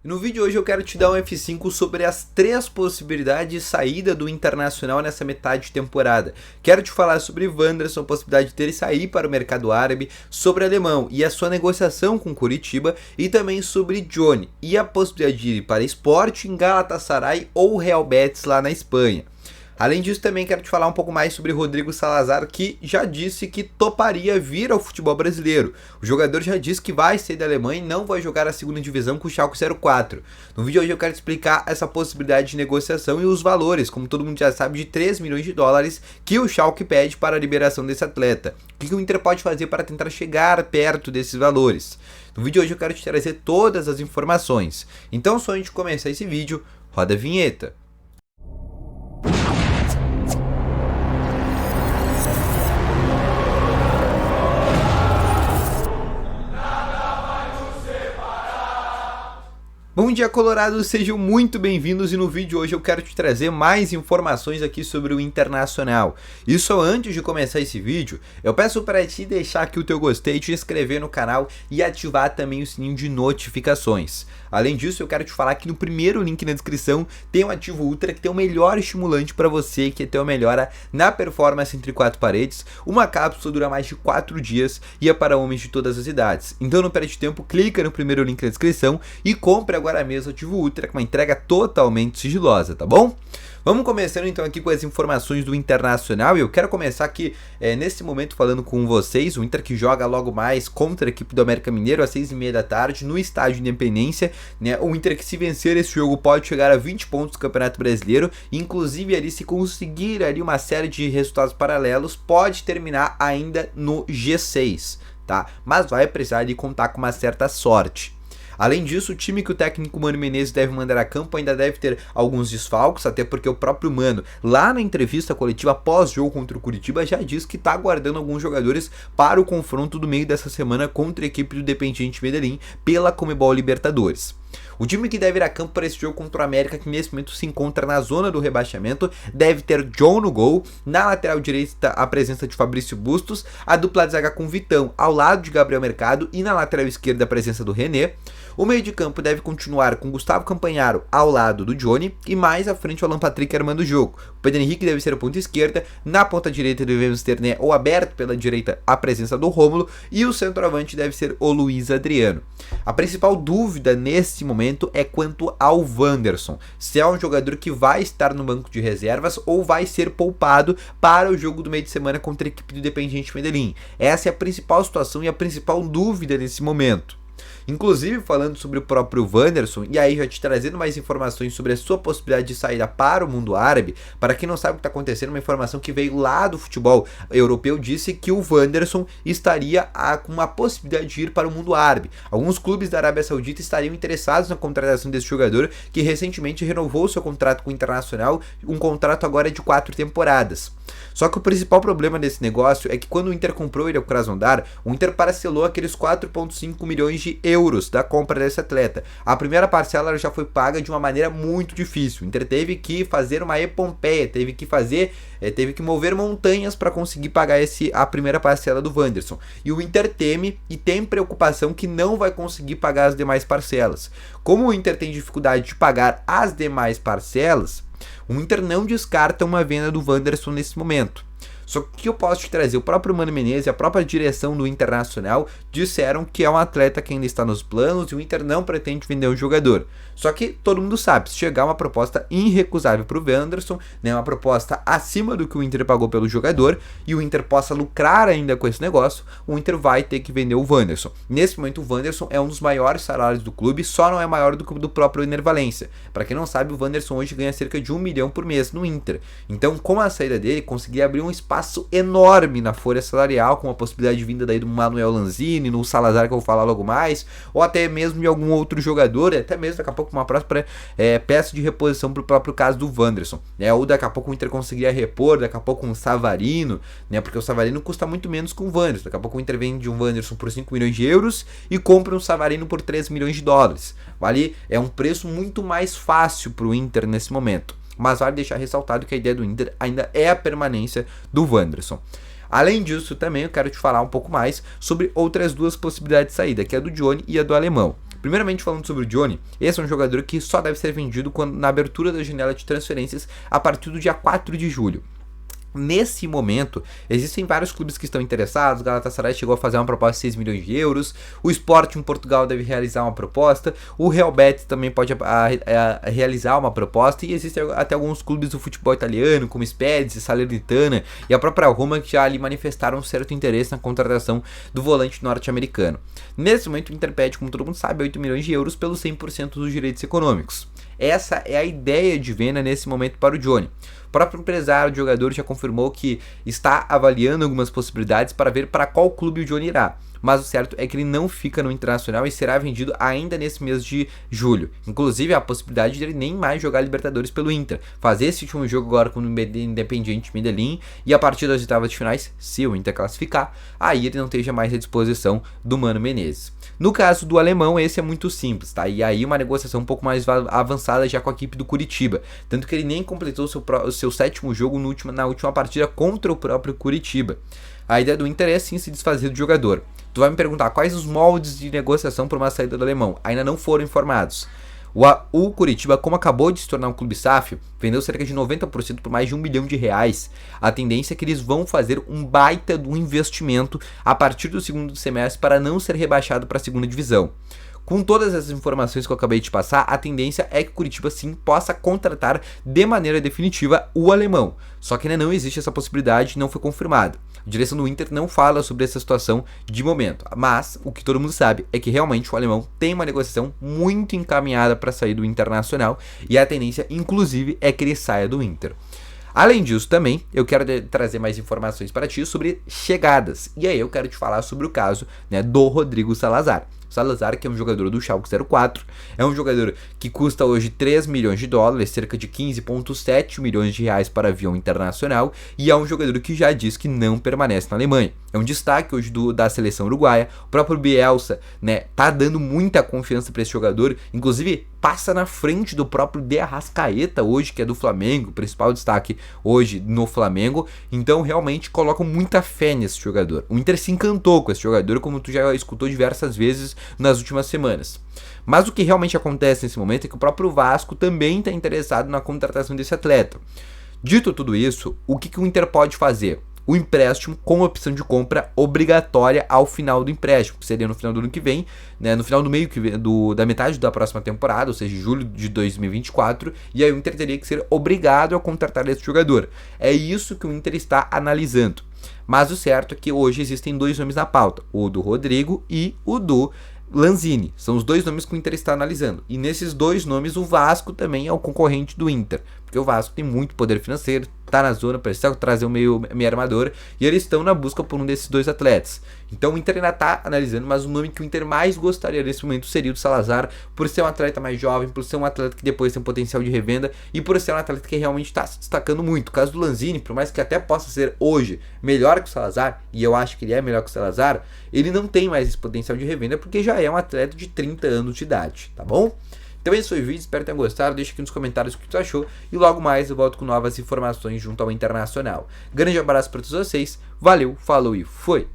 No vídeo de hoje eu quero te dar um F5 sobre as 3 possibilidades de saída do Internacional nessa metade de temporada. Quero te falar sobre Wanderson, a possibilidade dele sair para o mercado árabe, sobre Alemão e a sua negociação com Curitiba, e também sobre Johnny e a possibilidade de ir para Sporting, Galatasaray ou Real Betis lá na Espanha. Além disso, também quero te falar um pouco mais sobre Rodrigo Salazar, que já disse que toparia vir ao futebol brasileiro. O jogador já disse que vai sair da Alemanha e não vai jogar a segunda divisão com o Schalke 04. No vídeo de hoje eu quero te explicar essa possibilidade de negociação e os valores, como todo mundo já sabe, de 3 milhões de dólares que o Schalke pede para a liberação desse atleta. O que o Inter pode fazer para tentar chegar perto desses valores? No vídeo de hoje eu quero te trazer todas as informações. Então, só antes de começar esse vídeo, roda a vinheta. Bom dia, Colorado, sejam muito bem-vindos e no vídeo de hoje eu quero te trazer mais informações aqui sobre o Internacional. E só antes de começar esse vídeo, eu peço para ti deixar aqui o teu gostei, te inscrever no canal e ativar também o sininho de notificações. Além disso, eu quero te falar que no primeiro link na descrição tem o Ativo Ultra, que tem o melhor estimulante para você, que é ter uma melhora na performance entre 4 paredes. Uma cápsula dura mais de 4 dias e é para homens de todas as idades. Então não perde tempo, clica no primeiro link na descrição e compre agora mesmo o Ativo Ultra, com uma entrega totalmente sigilosa, tá bom? Vamos começando então aqui com as informações do Internacional, e eu quero começar aqui nesse momento falando com vocês. O Inter que joga logo mais contra a equipe do América Mineiro às 6h30 da tarde no estádio Independência, né? O Inter que, se vencer esse jogo, pode chegar a 20 pontos do Campeonato Brasileiro, inclusive ali, se conseguir ali uma série de resultados paralelos, pode terminar ainda no G6, tá? Mas vai precisar de contar com uma certa sorte. Além disso, o time que o técnico Mano Menezes deve mandar a campo ainda deve ter alguns desfalques, até porque o próprio Mano, lá na entrevista coletiva pós-jogo contra o Curitiba, já disse que está aguardando alguns jogadores para o confronto do meio dessa semana contra a equipe do Independiente Medellín pela Conmebol Libertadores. O time que deve ir a campo para esse jogo contra o América, que nesse momento se encontra na zona do rebaixamento, deve ter John no gol, na lateral direita a presença de Fabrício Bustos, a dupla de zaga com Vitão ao lado de Gabriel Mercado e na lateral esquerda a presença do René. O meio de campo deve continuar com Gustavo Campanharo ao lado do Johnny e mais à frente o Alan Patrick armando o jogo. O Pedro Henrique deve ser a ponta esquerda, na ponta direita devemos ter, né, ou aberto pela direita, a presença do Rômulo, e o centroavante deve ser o Luiz Adriano. A principal dúvida nesse momento é quanto ao Wanderson, se é um jogador que vai estar no banco de reservas ou vai ser poupado para o jogo do meio de semana contra a equipe do Independiente Medellín. Essa é a principal situação e a principal dúvida nesse momento. Inclusive, falando sobre o próprio Wanderson, e aí já te trazendo mais informações sobre a sua possibilidade de saída para o mundo árabe. Para quem não sabe o que está acontecendo, uma informação que veio lá do futebol europeu disse que o Wanderson estaria com uma possibilidade de ir para o mundo árabe. Alguns clubes da Arábia Saudita estariam interessados na contratação desse jogador, que recentemente renovou seu contrato com o Internacional, um contrato agora de 4 temporadas. Só que o principal problema desse negócio é que quando o Inter comprou ele ao Krasnodar, o Inter parcelou aqueles 4,5 milhões de euros da compra desse atleta. A primeira parcela já foi paga de uma maneira muito difícil. O Inter teve que fazer uma epopeia, teve que mover montanhas para conseguir pagar a primeira parcela do Wanderson. E o Inter teme e tem preocupação que não vai conseguir pagar as demais parcelas. Como o Inter tem dificuldade de pagar as demais parcelas, o Inter não descarta uma venda do Wanderson nesse momento. Só que o que eu posso te trazer, o próprio Mano Menezes e a própria direção do Internacional disseram que é um atleta que ainda está nos planos e o Inter não pretende vender o jogador. Só que todo mundo sabe, se chegar uma proposta irrecusável para o Wanderson, né, uma proposta acima do que o Inter pagou pelo jogador, e o Inter possa lucrar ainda com esse negócio, o Inter vai ter que vender o Wanderson. Nesse momento o Wanderson é um dos maiores salários do clube, só não é maior do que o do próprio Ener Valencia. Para quem não sabe, o Wanderson hoje ganha cerca de 1 milhão por mês no Inter. Então, com a saída dele, conseguiria abrir um espaço enorme na folha salarial, com a possibilidade de vinda daí do Manuel Lanzini, no Salazar, que eu vou falar logo mais, ou até mesmo de algum outro jogador, e até mesmo daqui a pouco uma próxima peça de reposição para o próprio caso do Wanderson, né? Ou daqui a pouco o Inter conseguiria repor, daqui a pouco um Savarino, né? Porque o Savarino custa muito menos que um Wanderson. Daqui a pouco o Inter vende um Wanderson por 5 milhões de euros e compra um Savarino por 3 milhões de dólares. Vale, é um preço muito mais fácil para o Inter nesse momento. Mas vale deixar ressaltado que a ideia do Inter ainda é a permanência do Wanderson. Além disso, também eu quero te falar um pouco mais sobre outras duas possibilidades de saída, que é a do Johnny e a do Alemão. Primeiramente falando sobre o Johnny, esse é um jogador que só deve ser vendido na abertura da janela de transferências a partir do dia 4 de julho. Nesse momento, existem vários clubes que estão interessados. O Galatasaray chegou a fazer uma proposta de 6 milhões de euros. O Sporting Portugal deve realizar uma proposta. O Real Betis também pode realizar uma proposta. E existem até alguns clubes do futebol italiano, como Spezia, Salernitana e a própria Roma, que já ali manifestaram um certo interesse na contratação do volante norte-americano. Nesse momento, o Inter pede, como todo mundo sabe, 8 milhões de euros pelos 100% dos direitos econômicos. Essa é a ideia de venda nesse momento para o Johnny. O próprio empresário do jogador já confirmou que está avaliando algumas possibilidades para ver para qual clube o Johnny irá. Mas o certo é que ele não fica no Internacional e será vendido ainda nesse mês de julho. Inclusive, há a possibilidade de ele nem mais jogar Libertadores pelo Inter. Fazer esse último jogo agora com o Independiente Medellín e a partir das oitavas de finais, se o Inter classificar, aí ele não esteja mais à disposição do Mano Menezes. No caso do alemão, esse é muito simples, tá? E aí uma negociação um pouco mais avançada já com a equipe do Curitiba. Tanto que ele nem completou o seu sétimo jogo na última partida contra o próprio Curitiba. A ideia do Inter é sim se desfazer do jogador. Tu vai me perguntar quais os moldes de negociação para uma saída do alemão. Ainda não foram informados. O Curitiba, como acabou de se tornar um clube SAF, vendeu cerca de 90% por mais de R$1 milhão. A tendência é que eles vão fazer um baita do investimento a partir do segundo semestre para não ser rebaixado para a segunda divisão. Com todas essas informações que eu acabei de passar, a tendência é que o Curitiba sim possa contratar de maneira definitiva o alemão. Só que ainda não existe essa possibilidade, não foi confirmada. A direção do Inter não fala sobre essa situação de momento, mas o que todo mundo sabe é que realmente o alemão tem uma negociação muito encaminhada para sair do Internacional e a tendência, inclusive, é que ele saia do Inter. Além disso, também, eu quero trazer mais informações para ti sobre chegadas. E aí eu quero te falar sobre o caso, né, do Rodrigo Salazar. Salazar, que é um jogador do Schalke 04, é um jogador que custa hoje 3 milhões de dólares, cerca de 15,7 milhões de reais para avião internacional, e é um jogador que já diz que não permanece na Alemanha. É um destaque hoje da seleção uruguaia. O próprio Bielsa, né, tá dando muita confiança para esse jogador, inclusive passa na frente do próprio De Arrascaeta hoje, que é do Flamengo, principal destaque hoje no Flamengo. Então realmente colocam muita fé nesse jogador. O Inter se encantou com esse jogador, como tu já escutou diversas vezes nas últimas semanas. Mas o que realmente acontece nesse momento é que o próprio Vasco também está interessado na contratação desse atleta. Dito tudo isso, o que o Inter pode fazer? O empréstimo com opção de compra obrigatória ao final do empréstimo, que seria no final do ano que vem, né, no final do meio que vem, da metade da próxima temporada, ou seja, julho de 2024, e aí o Inter teria que ser obrigado a contratar esse jogador. É isso que o Inter está analisando. Mas o certo é que hoje existem dois nomes na pauta, o do Rodrigo e o do Lanzini. São os dois nomes que o Inter está analisando. E nesses dois nomes o Vasco também é o concorrente do Inter, porque o Vasco tem muito poder financeiro, tá na zona, precisa trazer um meio armador, e eles estão na busca por um desses dois atletas. Então o Inter ainda tá analisando, mas o nome que o Inter mais gostaria nesse momento seria o do Salazar, por ser um atleta mais jovem, por ser um atleta que depois tem potencial de revenda, e por ser um atleta que realmente está se destacando muito. O caso do Lanzini, por mais que até possa ser hoje melhor que o Salazar, e eu acho que ele é melhor que o Salazar, ele não tem mais esse potencial de revenda, porque já é um atleta de 30 anos de idade, tá bom? Então esse foi o vídeo, espero que tenham gostado, deixa aqui nos comentários o que tu achou e logo mais eu volto com novas informações junto ao Internacional. Grande abraço para todos vocês, valeu, falou e foi!